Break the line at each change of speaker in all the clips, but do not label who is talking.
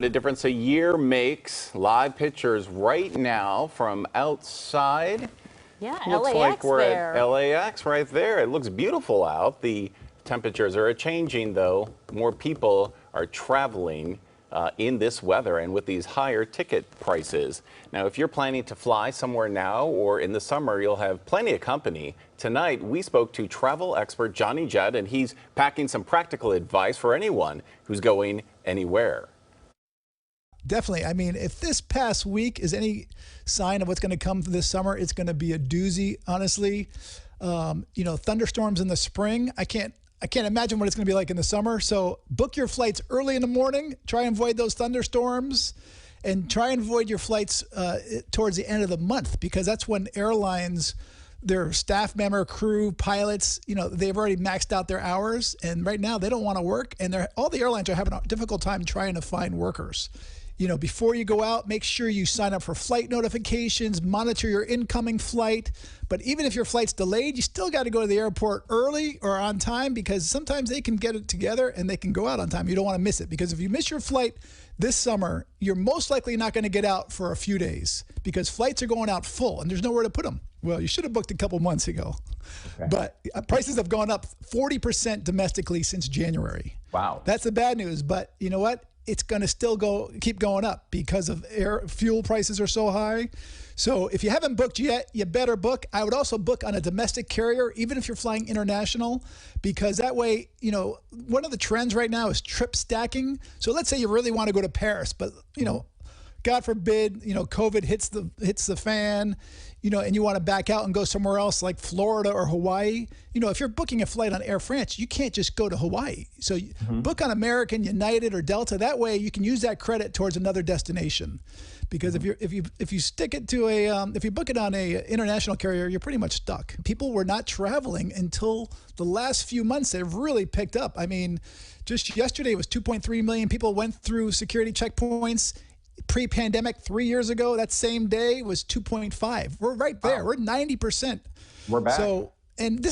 The difference a year makes. Live pictures right now from outside.
Yeah,
Looks
LAX
like we're
there.
at LAX right there. It looks beautiful out. The temperatures are changing though. More people are traveling in this weather and with these higher ticket prices. Now, if you're planning to fly somewhere now or in the summer, you'll have plenty of company. Tonight, we spoke to travel expert Johnny Jett, and he's packing some practical advice for anyone who's going anywhere.
Definitely. I mean, if this past week is any sign of what's going to come this summer, it's going to be a doozy, honestly. Thunderstorms in the spring. I can't imagine what it's going to be like in the summer. So book your flights early in the morning. Try and avoid those thunderstorms, and try and avoid your flights towards the end of the month, because that's when airlines, their staff member, crew, pilots, they've already maxed out their hours, and right now they don't want to work, and all the airlines are having a difficult time trying to find workers. Before you go out, make sure you sign up for flight notifications, monitor your incoming flight. But even if your flight's delayed, you still got to go to the airport early or on time, because sometimes they can get it together and they can go out on time. You don't want to miss it, because if you miss your flight this summer, you're most likely not going to get out for a few days, because flights are going out full and there's nowhere to put them. Well, you should have booked a couple months ago. Okay. But prices have gone up 40% domestically since January.
Wow.
That's the bad news. But you know what? It's going to still keep going up because of fuel prices are so high. So if you haven't booked yet, you better book. I would also book on a domestic carrier, even if you're flying international, because that way, one of the trends right now is trip stacking. So let's say you really want to go to Paris, but God forbid, COVID hits the fan, and you want to back out and go somewhere else like Florida or Hawaii. If you're booking a flight on Air France, you can't just go to Hawaii. So book on American, United, or Delta. That way you can use that credit towards another destination. Because if you stick it to if you book it on a international carrier, you're pretty much stuck. People were not traveling until the last few months. They've really picked up. I mean, just yesterday it was 2.3 million people went through security checkpoints. Pre-pandemic, 3 years ago, that same day was 2.5. We're right there. Wow. We're 90%.
We're back.
So, and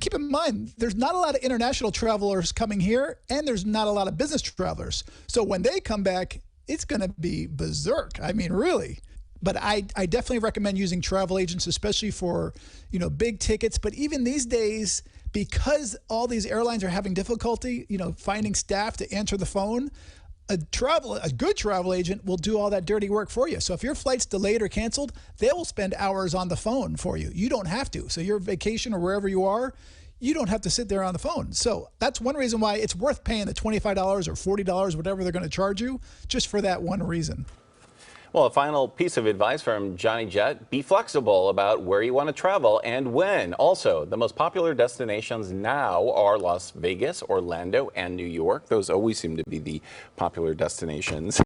keep in mind, there's not a lot of international travelers coming here, and there's not a lot of business travelers. So when they come back, it's going to be berserk. I mean, really. But I definitely recommend using travel agents, especially for, big tickets. But even these days, because all these airlines are having difficulty, finding staff to answer the phone, a good travel agent will do all that dirty work for you. So if your flight's delayed or canceled, they will spend hours on the phone for you. You don't have to. So your vacation or wherever you are, you don't have to sit there on the phone. So that's one reason why it's worth paying the $25 or $40, whatever they're going to charge you, just for that one reason.
Well, a final piece of advice from Johnny Jett: be flexible about where you want to travel and when. Also, the most popular destinations now are Las Vegas, Orlando, and New York. Those always seem to be the popular destinations.